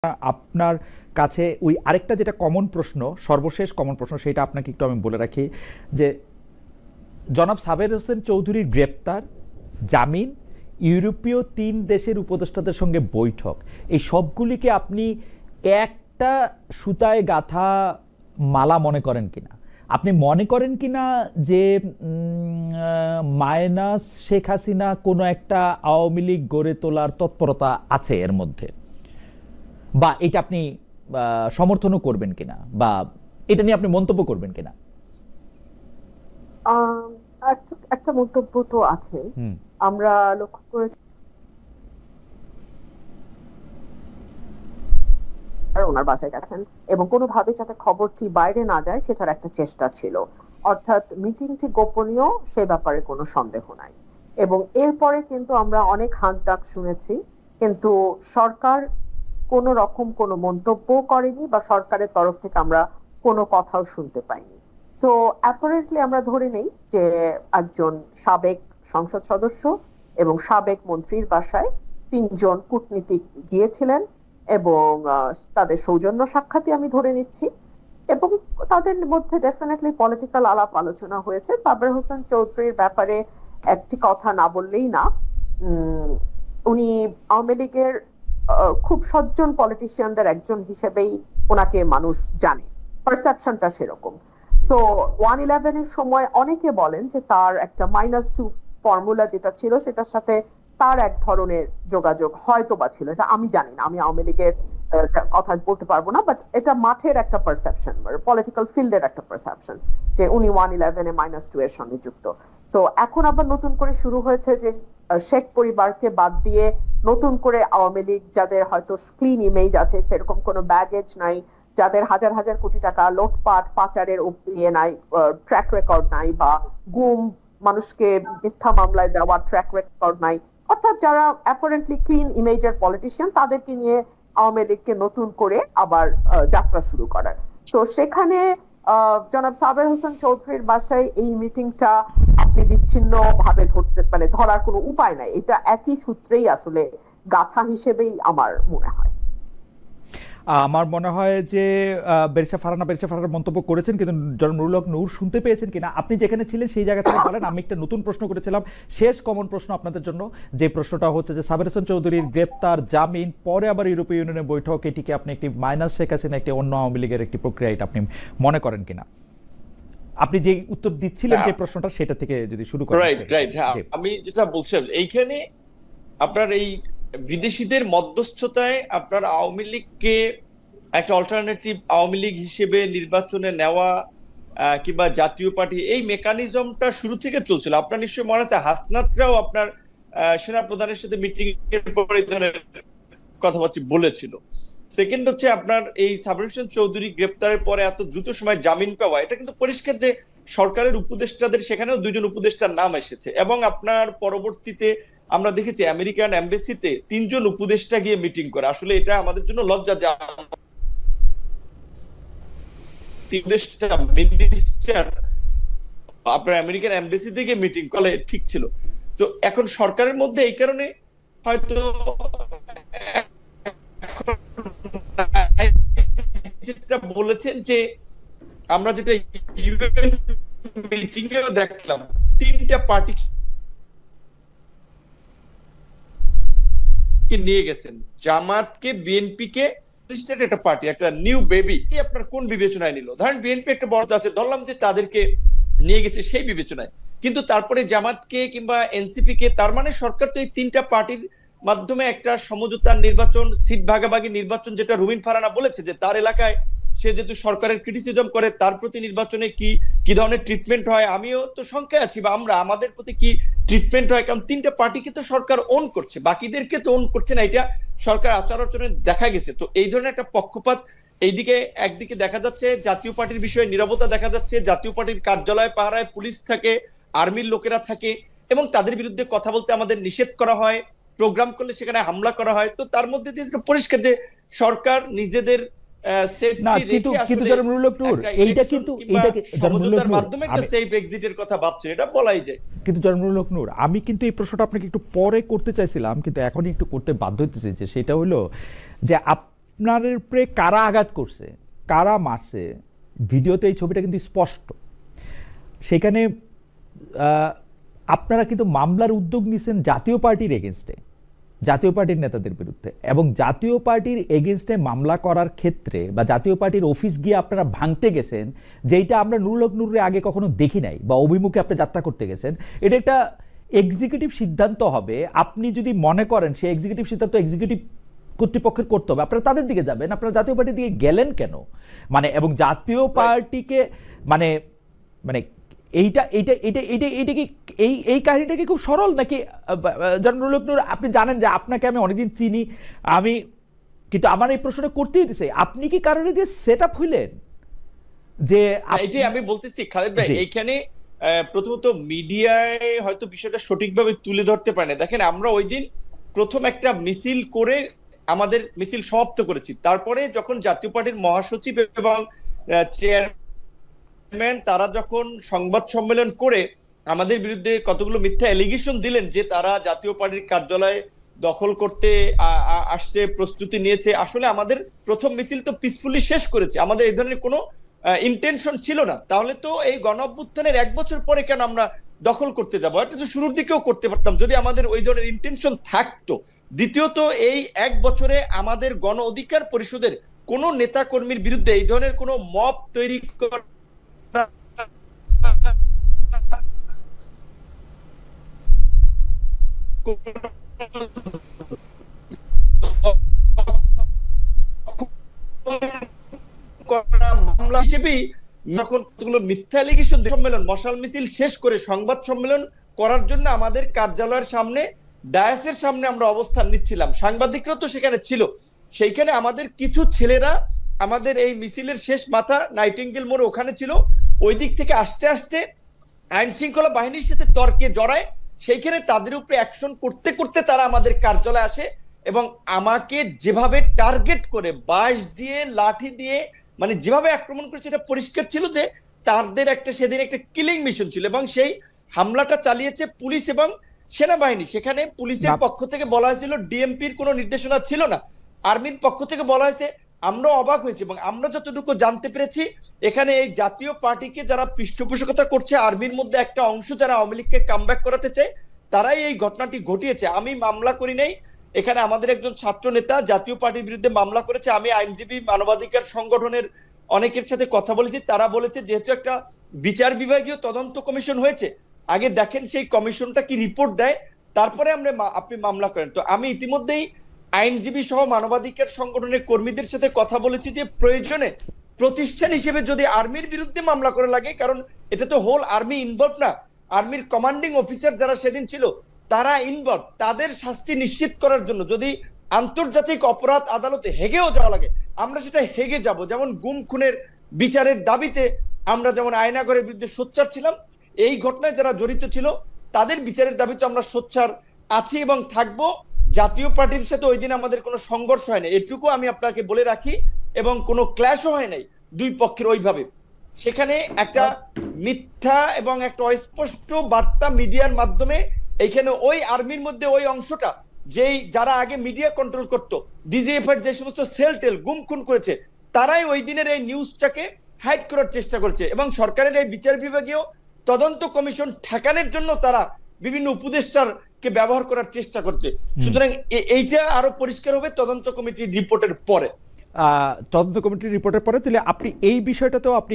আপনার কাছে ওই আরেকটা যেটা কমন প্রশ্ন, সর্বশেষ কমন প্রশ্ন, সেটা আপনাকে একটু আমি বলে রাখি যে জনাব সাবের হোসেন চৌধুরীর গ্রেপ্তার, জামিন, ইউরোপীয় ৩ দেশের উপদেষ্টাদের সঙ্গে বৈঠক, এই সবগুলিকে আপনি একটা সুতায় গাঁথা মালা মনে করেন কিনা? আপনি মনে করেন কিনা যে মাইনাস শেখ হাসিনা কোনো একটা আওয়ামী লীগ গড়ে তোলার তৎপরতা আছে এর মধ্যে, বা এটা আপনি সমর্থনও করবেন কিনা, বা এটা নিয়ে আপনি মন্তব্য করবেন কিনা? একটা মন্তব্য তো আছে। আমরা লক্ষ্য করেছি ওনার বাসায় গেছেন এবং কোনোভাবে যাতে খবরটি বাইরে না যায় সেটার একটা চেষ্টা ছিল, অর্থাৎ মিটিংটি গোপনীয় সে ব্যাপারে কোনো সন্দেহ নাই। এবং এরপরে কিন্তু আমরা অনেক হাঁক ডাক শুনেছি, কিন্তু সরকার কোনো রকম কোনো মন্তব্য করেনি বা সরকারের তরফ থেকে আমরা কোনো কথাও শুনতে পাইনি। সো অ্যাপারেন্টলি আমরা ধরে নেই যে একজন সাবেক সংসদ সদস্য এবং সাবেক মন্ত্রীর বাসায় ৩ জন কূটনীতিক গিয়েছিলেন এবং তাদের সৌজন্য সাক্ষাৎই আমি ধরে নিচ্ছি, এবং তাদের মধ্যে ডেফিনেটলি পলিটিক্যাল আলাপ আলোচনা হয়েছে। সাবের হোসেন চৌধুরীর ব্যাপারে একটি কথা না বললেই না, উনি আওয়ামী লীগের খুব সজ্জন পলিটিশিয়ানদের একজন হিসেবেই ওনাকে মানুষ জানে, পারসেপশনটা সেরকম। তো 111 এর সময় অনেকে বলেন যে তার একটা -2 ফর্মুলা যেটা ছিল সেটার সাথে তার এক ধরনের যোগাযোগ হয়তো বা ছিল, এটা আমি জানি না, আমি আওয়ামী লীগের কথা বলতে পারবো না, বাট এটা মাঠের একটা পারসেপশন, পলিটিক্যাল ফিল্ডের একটা পারসেপশন যে উনি 111 এ -2 এর সঙ্গে যুক্ত। তো এখন আবার নতুন করে শুরু হয়েছে যে শেখ পরিবারকে বাদ দিয়ে নতুন করে আওয়ামী লীগ যাদের হয়তো ক্লিন ইমেজ আছে, সেরকম কোনো ব্যাগেজ নাই, যাদের হাজার হাজার কোটি টাকা লোটপাট পাচারের ইয়ে নাই, ট্র্যাক রেকর্ড নাই, বা গুম মানুষকে মিথ্যা মামলায় দেওয়ার ট্র্যাক রেকর্ড নাই, অর্থাৎ যারা অ্যাপারেন্টলি ক্লিন ইমেজের পলিটিশিয়ান, তাদেরকে নিয়ে আওয়ামী লীগকে নতুন করে আবার যাত্রা শুরু করার। তো সেখানে জনাব সাবের হোসেন চৌধুরীর বাসায় এই মিটিংটা আপনি বিচ্ছিন্ন ভাবে ধরার কোনো উপায় নাই, এটা একই সূত্রেই আসলে গাথা হিসেবেই আমার মনে হয়। আমার মনে হয় যে বেরিসা ফারহানা মন্তব্য করেছেন, কিন্তু জনাব নুরুল হক নূর শুনতে পেয়েছেন কিনা আপনি যেখানে ছিলেন সেই জায়গা থেকে বলেন। আমি একটা নতুন প্রশ্ন করেছিলাম, শেষ কমন প্রশ্ন আপনাদের জন্য, যে প্রশ্নটা হচ্ছে যে সাবের হোসেন চৌধুরীর গ্রেপ্তার, জামিন, পরে আবার ইউরোপীয় ইউনিয়নের বৈঠক, এটিকে আপনি একটি মাইনাস শেখ হাসিনা একটি অন্য আওয়ামী লীগের একটি প্রক্রিয়া, এটা আপনি মনে করেন কিনা? আপনি যে উত্তর দিচ্ছিলেন যে প্রশ্নটা, সেটা থেকে যদি শুরু করেন। রাইট, আমি যেটা বলছিলাম এইখানে আপনার এই বিদেশিদের মধ্যস্থতায় আপনার আওয়ামী লীগকে একটা অল্টারনেটিভ আওয়ামী লীগ হিসেবে নির্বাচনে নেওয়া কিংবা জাতীয় পার্টি, এই মেকানিজমটা শুরু থেকে চলছিল। আপনার নিশ্চয়ই মনে আছে হাসনাতরাও আপনার সেনা প্রধানের সাথে মিটিং এর পরে এই ধরনের কথাবার্তা বলেছিল। সেকেন্ড হচ্ছে আপনার এই সাবের হোসেন চৌধুরী গ্রেপ্তারের পরে এত দ্রুত সময় জামিন পাওয়া, এটা কিন্তু পরিষ্কার যে সরকারের উপদেষ্টাদের সেখানেও 2 জন উপদেষ্টার নাম এসেছে, এবং আপনার পরবর্তীতে আমরা দেখেছি আমেরিকান এমবাসিতে 3 জন উপদেষ্টা গিয়ে মিটিং করে। আসলে এটা আমাদের জন্য লজ্জা যে মিনিস্টার আপনার আমেরিকান এমবাসি থেকে মিটিং করলে ঠিক ছিল। তো এখন সরকারের মধ্যে এই কারণে হয়তো যেটা বলেছেন যে আমরা যেটা মিটিং এও দেখলাম 3টা পার্টি নিয়ে গেছেন, জামাতকে, বিএনপিকে, একটা পার্টি, একটা নিউ বেবি, আপনার কোন বিবেচনায় নিল? ধরেন বিএনপি একটা বড় আছে, ধরলাম যে তাদেরকে নিয়ে গেছে সেই বিবেচনায়, কিন্তু তারপরে জামাতকে কিংবা এনসিপি কে, তার মানে সরকার তো এই 3টা পার্টির মাধ্যমে একটা সমঝোতার নির্বাচন, সিট ভাগাভাগি নির্বাচন, যেটা রুমিন ফারহানা বলেছে যে তার এলাকায় সে যেহেতু সরকারের ক্রিটিসিজম করে, তার প্রতি নির্বাচনে কি ধরনের ট্রিটমেন্ট হয়, আমিও তো শঙ্কায় আছি, বা আমাদের প্রতি কি ট্রিটমেন্ট হয়, কারণ 3টা পার্টিকে তো সরকার ওন করছে, বাকিদেরকে তো ওন করছে না, এটা সরকার আচার আচরণে দেখা গেছে। তো এই ধরনের একটা পক্ষপাত এইদিকে একদিকে দেখা যাচ্ছে, জাতীয় পার্টির বিষয়ে নীরবতা দেখা যাচ্ছে, জাতীয় পার্টির কার্যালয় পাহারায় পুলিশ থাকে, আর্মির লোকেরা থাকে, এবং তাদের বিরুদ্ধে কথা বলতে আমাদের নিষেধ করা হয়, প্রোগ্রাম করলে সেখানে হামলা করা হয়। তো তার মধ্যে দিয়ে পরিষ্কার যে সরকার নিজেদের আমি কিন্তু এই প্রশ্নটা আপনাকে একটু পরে করতে চাইছিলাম, কিন্তু এখনই একটু করতে বাধ্য হতেছি, যে সেটা হলো যে আপনার উপরে কারা আঘাত করছে, কারা মারছে, ভিডিওতে এই ছবিটা কিন্তু স্পষ্ট। সেখানে আপনারা কিন্তু মামলার উদ্যোগ নিছেন জাতীয় পার্টির এগেনস্টে, জাতীয় পার্টির নেতাদের বিরুদ্ধে, এবং জাতীয় পার্টির এগেনস্টে মামলা করার ক্ষেত্রে বা জাতীয় পার্টির অফিস গিয়ে আপনারা ভাঙতে গেছেন, যেটা আমরা নুরুল হক নূরে আগে কখনো দেখি নাই, বা অভিমুখে আপনি যাত্রা করতে গেছেন। এটা একটা এক্সিকিউটিভ সিদ্ধান্ত হবে। আপনি যদি মনে করেন সেই এক্সিকিউটিভ সিদ্ধান্ত এক্সিকিউটিভ কর্তৃপক্ষের করতে হবে, আপনারা তাদের দিকে যাবেন। আপনারা জাতীয় পার্টির দিকে গেলেন কেন? মানে এবং জাতীয় পার্টিকে মানে মানে এইটা এইটা এইটা এইটা এইটা কি এই কাহিনীটা কি খুব সরল নাকি? নুরুল হক নূর, আপনি জানেন যে আপনাকে আমি অনেকদিন চিনি, আমি কিন্তু আমার এই প্রশ্নটা করতেই দিছে, আপনি কি কারণে দিয়ে সেট আপ হইলেন যে? এটাই আমি বলতেছি খালেদ ভাই, এইখানে প্রথমত মিডিয়ায় হয়তো বিষয়টা সঠিকভাবে তুলে ধরতে পারে না। দেখেন, আমরা ওই দিন প্রথম একটা মিছিল করে আমাদের মিছিল সমাপ্ত করেছি। তারপরে যখন জাতীয় পার্টির মহাসচিব এবং চেয়ারম্যান তারা যখন সংবাদ সম্মেলন করে আমাদের বিরুদ্ধে কতগুলো মিথ্যা এলিগেশন দিলেন যে তারা জাতীয় পার্টির কার্যালয়ে দখল করতে আসছে, প্রস্তুতি নিয়েছে। আসলে আমাদের প্রথম মিছিল তো পিসফুলি শেষ করেছে, আমাদের এই ধরনের কোনো ইন্টেনশন ছিল না। তাহলে তো এই গণ অভ্যুত্থানের 1 বছর পরে কেন আমরা দখল করতে যাবো? এটা তো শুরুর দিকেও করতে পারতাম যদি আমাদের ওই ধরনের ইন্টেনশন থাকতো। দ্বিতীয়ত, এই 1 বছরে আমাদের গণ অধিকার পরিষদের কোন নেতা কর্মীর বিরুদ্ধে এই ধরনের কোন মব তৈরি করা মামলা হিসেবেই যখন মিথ্যা এলিগেশন সম্মেলন মশাল মিছিল শেষ করে সংবাদ সম্মেলন করার জন্য আমাদের কার্যালয়ের সামনে ডায়াসের সামনে আমরা অবস্থান নিচ্ছিলাম, সাংবাদিকরা তো সেখানে ছিল। সেইখানে আমাদের কিছু ছেলেরা আমাদের এই মিছিলের শেষ মাথা নাইটিঙ্গেল মোড় ওখানে ছিল, ওই দিক থেকে আসতে আসতে আইন শৃঙ্খলা বাহিনীর সাথে তর্কে জড়ায়। সেইখানে তাদের উপরে অ্যাকশন করতে করতে তারা আমাদের কার্যালয়ে আসে এবং আমাকে যেভাবে টার্গেট করে বাঁশ দিয়ে লাঠি দিয়ে মানে যেভাবে আক্রমণ করেছে, এটা পরিষ্কার ছিল যে তাদের একটা সেদিন একটা কিলিং মিশন ছিল এবং সেই হামলাটা চালিয়েছে পুলিশ এবং সেনাবাহিনী। সেখানে পুলিশের পক্ষ থেকে বলা হয়েছিল ডিএমপির কোনো নির্দেশনা ছিল না, আর্মির পক্ষ থেকে বলা হয়েছে। আমরা অবাক হয়েছি এবং আমরা যতটুকু জানতে পেরেছি এখানে এই জাতীয় পার্টিকে যারা পৃষ্ঠপোষকতা করছে, আর্মির মধ্যে একটা অংশ যারা আওয়ামী লীগকে কামব্যাক করাতে চায়, তারাই এই ঘটনাটি ঘটিয়েছে। আমি মামলা করি নাই, এখানে আমাদের একজন ছাত্র নেতা জাতীয় পার্টির বিরুদ্ধে মামলা করেছে। আমি আইনজীবী মানবাধিকার সংগঠনের অনেকের সাথে কথা বলেছি, তারা বলেছে যেহেতু একটা বিচার বিভাগীয় তদন্ত কমিশন হয়েছে, আগে দেখেন সেই কমিশনটা কি রিপোর্ট দেয়, তারপরে আপনি মামলা করেন। তো আমি ইতিমধ্যেই আইনজীবী সহ মানবাধিকার সংগঠনের কর্মীদের সাথে কথা বলেছি যে প্রয়োজনে প্রতিষ্ঠান হিসেবে যদি আর্মির বিরুদ্ধে মামলা করা লাগে, কারণ এটা তো হোল আর্মি ইনভলভ না, আর্মির কমান্ডিং অফিসার যারা সেদিন ছিল তারা ইনভলভ, তাদের শাস্তি নিশ্চিত করার জন্য যদি আন্তর্জাতিক অপরাধ আদালতে হেগেও যাওয়া লাগে আমরা সেটা হেগে যাব। যেমন গুম খুনের বিচারের দাবিতে আমরা যেমন আয়নাগরের বিরুদ্ধে সোচ্চার ছিলাম, এই ঘটনায় যারা জড়িত ছিল তাদের বিচারের দাবিতে আমরা সোচ্চার আছি এবং থাকবো। জাতীয় পার্টির সাথে ওই দিন আমাদের কোনো সংঘর্ষ হয় না, এটুকু আমি আপনাকে বলে রাখি, এবং কোনো ক্ল্যাশও হয় নাই দুই পক্ষের ওইভাবে। সেখানে একটা মিথ্যা এবং একটা অস্পষ্ট বার্তা মিডিয়ার মাধ্যমে এইখানে ওই আর্মির মধ্যে ওই অংশটা যেই যারা আগে মিডিয়া কন্ট্রোল করতো, ডিজিএফ এর যে সমস্ত সেল টেল গুম খুন করেছে, তারাই ওই দিনের এই নিউজটাকে হাইড করার চেষ্টা করছে এবং সরকারের এই বিচার বিভাগীয় তদন্ত কমিশন ঠেকানোর জন্য তারা বিভিন্ন উপদেষ্টারকে ব্যবহার করার চেষ্টা করছে। সুতরাং এইটা আরো পরিষ্কার হবে তদন্ত কমিটির রিপোর্টের পরে। তদন্ত কমিটির রিপোর্টের পরে তাহলে আপনি এই বিষয়টাতেও আপনি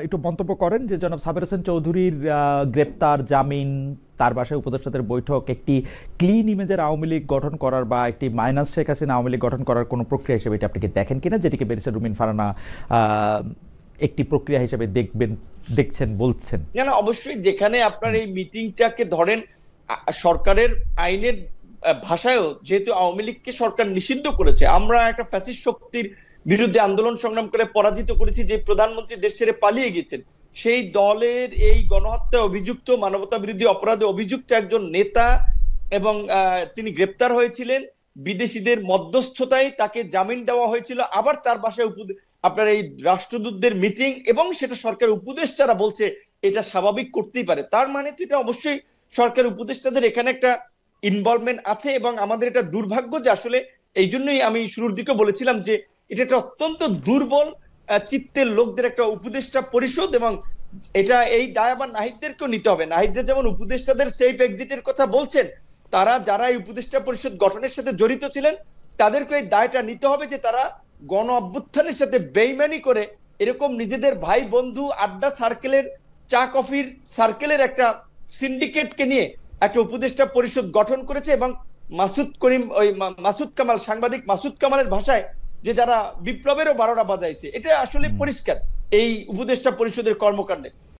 একটু মন্তব্য করেন যে জনাব সাবের হোসেন চৌধুরীর গ্রেপ্তার, জামিন, তার বাসায় উপদেষ্টাদের বৈঠক একটি ক্লিন ইমেজের আওয়ামী লীগ গঠন করার বা একটি মাইনাস শেখ হাসিনা আওয়ামী লীগ গঠন করার কোনো প্রক্রিয়া হিসেবে এটা আপনি কি দেখেন কিনা, যেটিকে ব্যারিস্টার রুমিন ফারহানা একটি প্রক্রিয়া হিসেবে দেখছেন বলছেন? না, অবশ্যই। যেখানে আপনার এই মিটিংটাকে ধরেন সরকারের আইনের ভাষায়ও যেহেতু আওয়ামী লীগকে সরকার নিষিদ্ধ করেছে, আমরা একটা ফ্যাসিস্ট শক্তির বিরুদ্ধে আন্দোলন সংগ্রাম করে পরাজিত করেছি, যে প্রধানমন্ত্রী দেশ ছেড়ে পালিয়ে গেছেন, সেই দলের এই গণহত্যায় অভিযুক্ত, মানবতা বিরোধী অপরাধে অভিযুক্ত একজন নেতা এবং তিনি গ্রেপ্তার হয়েছিলেন বিদেশিদের মধ্যস্থতায়, তাকে জামিন দেওয়া হয়েছিল। আবার তার বাসায় আপনার এই রাষ্ট্রদূতদের মিটিং এবং সেটা সরকার উপদেষ্টারা বলছে এটা স্বাভাবিক করতেই পারে। তার মানে তো এটা অবশ্যই সরকার উপদেষ্টাদের এখানে একটা ইনভলভমেন্ট আছে এবং আমাদের এটা দুর্ভাগ্য যে আসলে এই জন্যই আমি শুরুর দিকে বলেছিলাম যে এটা একটা অত্যন্ত দুর্বল চিত্তের লোকদের একটা উপদেষ্টা পরিষদ, এবং এটা এই দায় আবার নাহিদদেরকেও নিতে হবে। নাহিদরা যেমন উপদেষ্টাদের সেফ এক্সিটের কথা বলছেন, তারা যারা এই উপদেষ্টা পরিষদ গঠনের সাথে জড়িত ছিলেন তাদেরকে এই দায়টা নিতে হবে যে তারা গণ অভ্যুত্থানের সাথে বেইমানি করে এরকম নিজেদের ভাই বন্ধু আড্ডা সার্কেলের, চা কফির সার্কেলের একটা সিন্ডিকেটকে নিয়ে একটা উপদেষ্টা পরিষদ গঠন করেছে। এবং মাসুদ করিম, ওই মাসুদ কামাল, সাংবাদিক মাসুদ কামালের ভাষায় যে যারা বিপ্লবেরও 12টা বাজাইছে, এটা আসলে পরিষ্কার এই উপদেষ্টা পরিষদের কর্মকাণ্ডে।